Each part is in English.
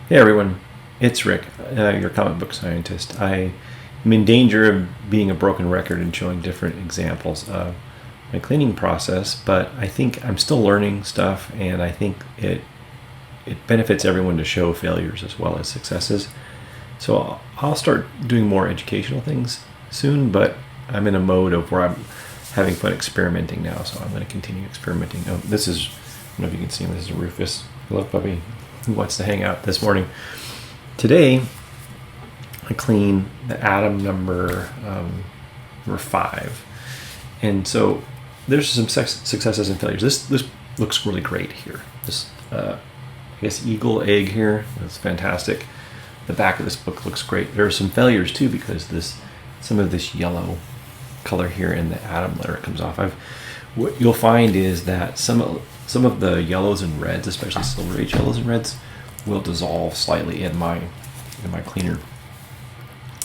Hey everyone, it's Rick, your comic book scientist. I am in danger of being a broken record and showing different examples of my cleaning process, but I think I'm still learning stuff, and I think it benefits everyone to show failures as well as successes. So I'll start doing more educational things soon, but I'm in a mode of where I'm having fun experimenting now, so I'm going to continue experimenting. I don't know if you can see him, this is Rufus. Hello, puppy. Who wants to hang out this morning? Today, I clean the atom number 5, and so there's some successes and failures. This looks really great here. This I guess eagle egg here. That's fantastic. The back of this book looks great. There are some failures too because some of this yellow color here in the atom letter comes off. What you'll find is that some of the yellows and reds, especially Silver Age yellows and reds, will dissolve slightly in my cleaner.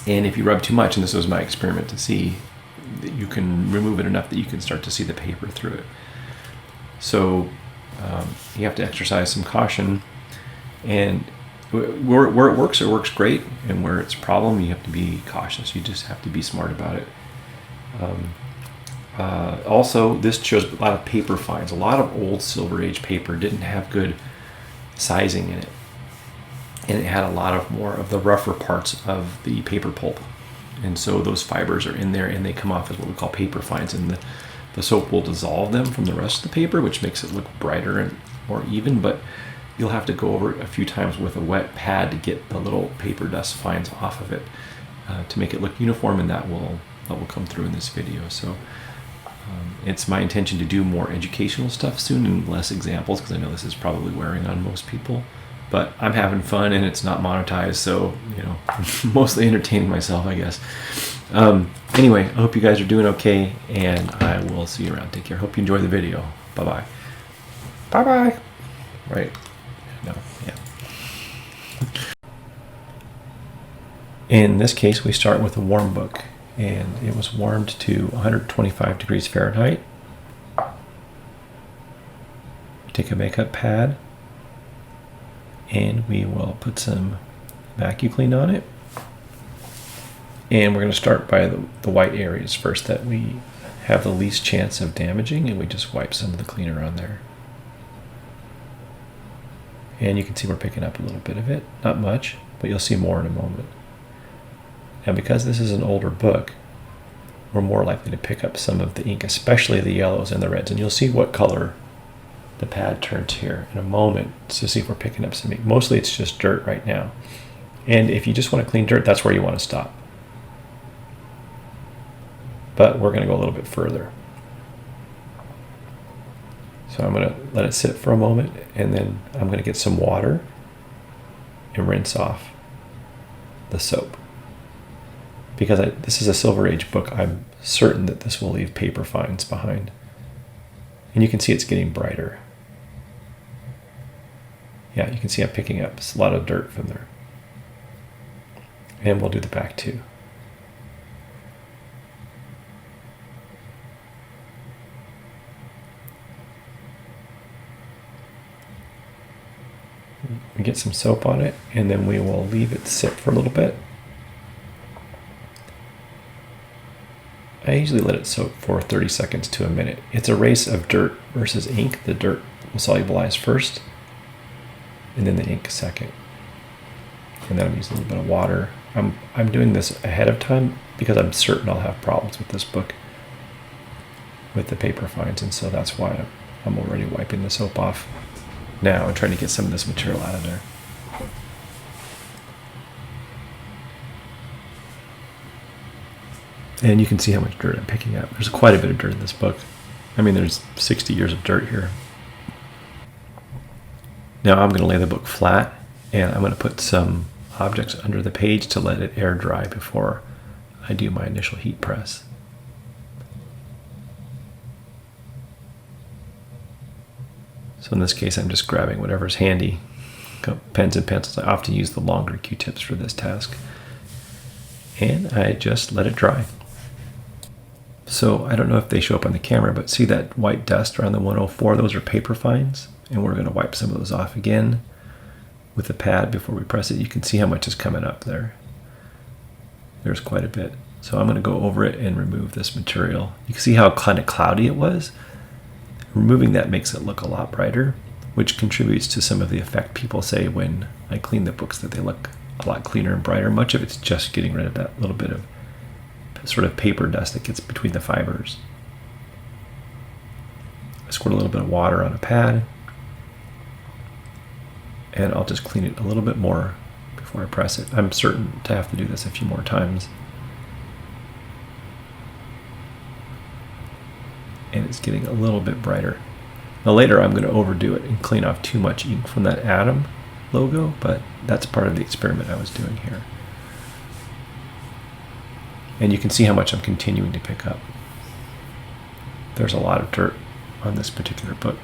And if you rub too much, and this was my experiment to see, that you can remove it enough that you can start to see the paper through it. So you have to exercise some caution, and where it works great, and where it's a problem, you have to be cautious. You just have to be smart about it. Also, this shows a lot of paper fines. A lot of old Silver Age paper didn't have good sizing in it, and it had a lot of more of the rougher parts of the paper pulp, and so those fibers are in there and they come off as what we call paper fines, and the soap will dissolve them from the rest of the paper, which makes it look brighter and more even, but you'll have to go over it a few times with a wet pad to get the little paper dust fines off of it to make it look uniform, and that will come through in this video. So it's my intention to do more educational stuff soon and less examples, because I know this is probably wearing on most people, but I'm having fun and it's not monetized, so mostly entertaining myself, I guess. Anyway, I hope you guys are doing okay, and I will see you around. Take care. Hope you enjoy the video. Bye-bye. Bye-bye. Right. No. Yeah. In this case, we start with a warm book, and it was warmed to 125 degrees Fahrenheit. Take a makeup pad, and we will put some vacuum clean on it. And we're going to start by the white areas first that we have the least chance of damaging, and we just wipe some of the cleaner on there. And you can see we're picking up a little bit of it. Not much, but you'll see more in a moment. Now, because this is an older book, we're more likely to pick up some of the ink, especially the yellows and the reds. And you'll see what color the pad turns here in a moment to see if we're picking up some ink. Mostly it's just dirt right now. And if you just want to clean dirt, that's where you want to stop. But we're going to go a little bit further. So I'm going to let it sit for a moment, and then I'm going to get some water and rinse off the soap. Because this is a Silver Age book, I'm certain that this will leave paper fines behind. And you can see it's getting brighter. Yeah, you can see I'm picking up a lot of dirt from there. And we'll do the back too. We get some soap on it, and then we will leave it sit for a little bit. I usually let it soak for 30 seconds to a minute. It's a race of dirt versus ink. The dirt will solubilize first, and then the ink second. And then I'm using a little bit of water. I'm doing this ahead of time because I'm certain I'll have problems with this book with the paper fines, and so that's why I'm already wiping the soap off now and trying to get some of this material out of there. And you can see how much dirt I'm picking up. There's quite a bit of dirt in this book. I mean, there's 60 years of dirt here. Now I'm going to lay the book flat, and I'm going to put some objects under the page to let it air dry before I do my initial heat press. So in this case, I'm just grabbing whatever's handy. Pens and pencils. I often use the longer Q-tips for this task. And I just let it dry. So I don't know if they show up on the camera, but see that white dust around the 104? Those are paper fines, and we're going to wipe some of those off again. with the pad before we press it, you can see how much is coming up there. There's quite a bit. So I'm going to go over it and remove this material. You can see how kind of cloudy it was. Removing that makes it look a lot brighter, which contributes to some of the effect people say when I clean the books, that they look a lot cleaner and brighter. Much of it's just getting rid of that little bit of sort of paper dust that gets between the fibers. I squirt a little bit of water on a pad, and I'll just clean it a little bit more before I press it. I'm certain to have to do this a few more times. And it's getting a little bit brighter. Now later I'm going to overdo it and clean off too much ink from that Atom logo, but that's part of the experiment I was doing here. And you can see how much I'm continuing to pick up. There's a lot of dirt on this particular book.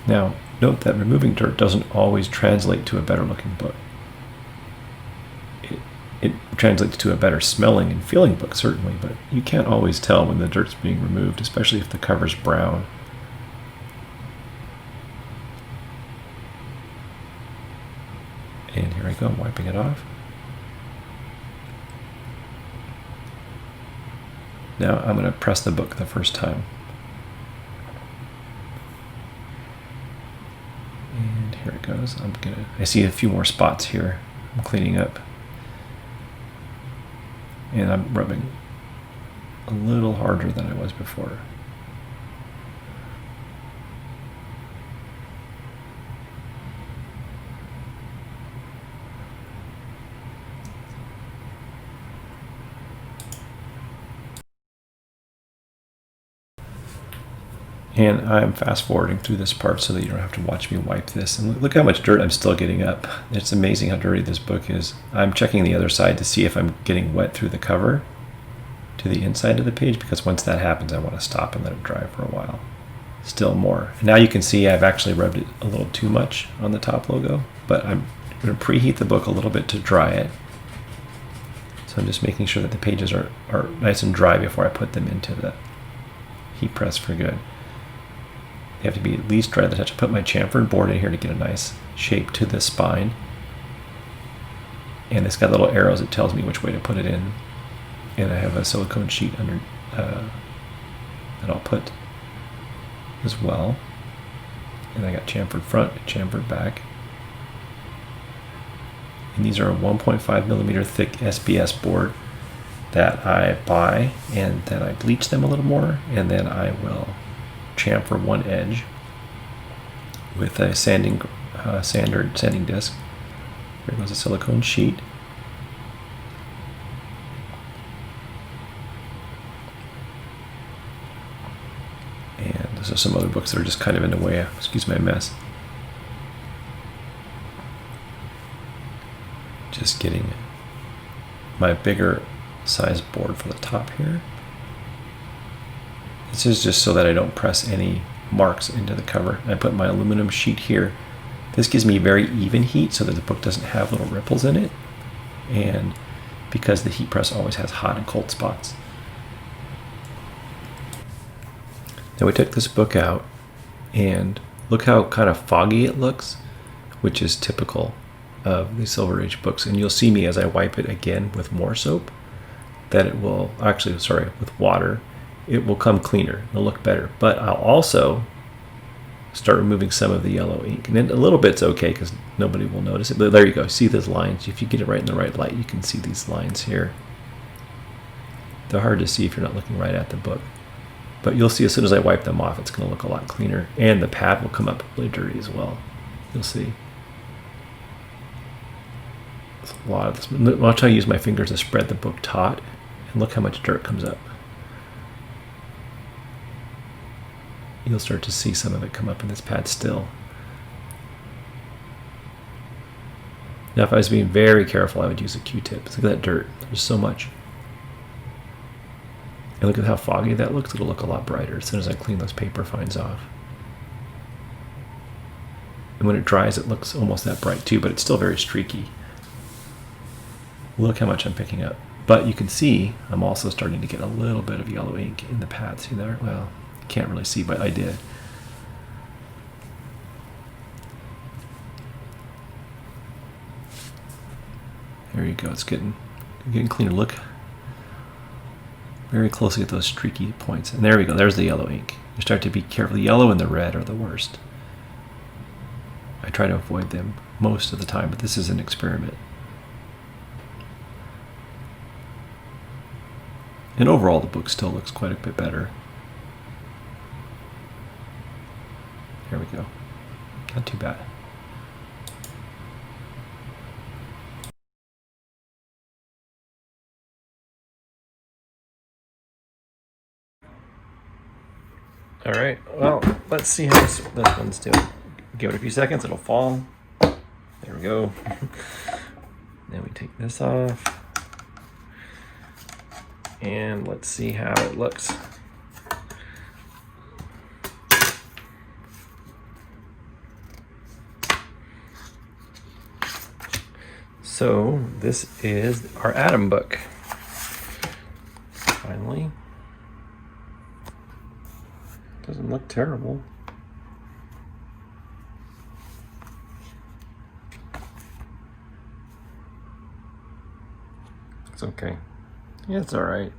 Now, note that removing dirt doesn't always translate to a better looking book. It translates to a better smelling and feeling book, certainly, but you can't always tell when the dirt's being removed, especially if the cover's brown. And here I go, I'm wiping it off. Now I'm going to press the book the first time. And here it goes. I see a few more spots here I'm cleaning up. And I'm rubbing a little harder than I was before. And I'm fast forwarding through this part so that you don't have to watch me wipe this. And look how much dirt I'm still getting up. It's amazing how dirty this book is. I'm checking the other side to see if I'm getting wet through the cover to the inside of the page, because once that happens, I want to stop and let it dry for a while. Still more. And now you can see I've actually rubbed it a little too much on the top logo, but I'm going to preheat the book a little bit to dry it. So I'm just making sure that the pages are nice and dry before I put them into the heat press for good. They have to be at least dry to the touch. I put my chamfered board in here to get a nice shape to the spine. And it's got little arrows that tells me which way to put it in. And I have a silicone sheet under that I'll put as well. And I got chamfered front and chamfered back. And these are a 1.5 millimeter thick SBS board that I buy, and then I bleach them a little more, and then I will chamfer one edge with a sanding disc. Here goes a silicone sheet. And there's some other books that are just kind of in the way. Excuse my mess. Just getting my bigger size board for the top here. This is just so that I don't press any marks into the cover. I put my aluminum sheet here. This gives me very even heat so that the book doesn't have little ripples in it, and because the heat press always has hot and cold spots. Now we took this book out, and look how kind of foggy it looks, which is typical of the Silver Age books. And you'll see me as I wipe it again with more soap, that it will, actually, sorry, with water, it will come cleaner. It'll look better. But I'll also start removing some of the yellow ink. And then a little bit's okay because nobody will notice it. But there you go. See those lines? If you get it right in the right light, you can see these lines here. They're hard to see if you're not looking right at the book. But you'll see as soon as I wipe them off, it's going to look a lot cleaner. And the pad will come up really dirty as well. You'll see. It's a lot of this. Watch how I use my fingers to spread the book taut. And look how much dirt comes up. You'll start to see some of it come up in this pad still. Now if I was being very careful, I would use a Q-tip. Look at that dirt. There's so much. And look at how foggy that looks. It'll look a lot brighter as soon as I clean those paper fines off. And when it dries, it looks almost that bright too, but it's still very streaky. Look how much I'm picking up. But you can see I'm also starting to get a little bit of yellow ink in the pad. See there? Well, can't really see, but I did. There you go. It's getting cleaner. Look very closely at those streaky points. And there we go. There's the yellow ink. You start to be careful. The yellow and the red are the worst. I try to avoid them most of the time, but this is an experiment. And overall, the book still looks quite a bit better. There we go. Not too bad. All right, well, let's see how this one's doing. Give it a few seconds, it'll fall. There we go. Then we take this off. And let's see how it looks. So this is our atom book. Finally. Doesn't look terrible. It's okay. Yeah, it's all right.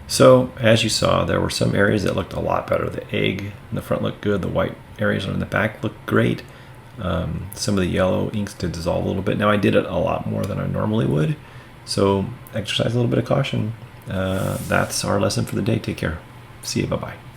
So, as you saw, there were some areas that looked a lot better. The egg in the front looked good. The white areas on the back looked great. Some of the yellow inks did dissolve a little bit. Now, I did it a lot more than I normally would. So, exercise a little bit of caution. That's our lesson for the day. Take care. See you. Bye-bye.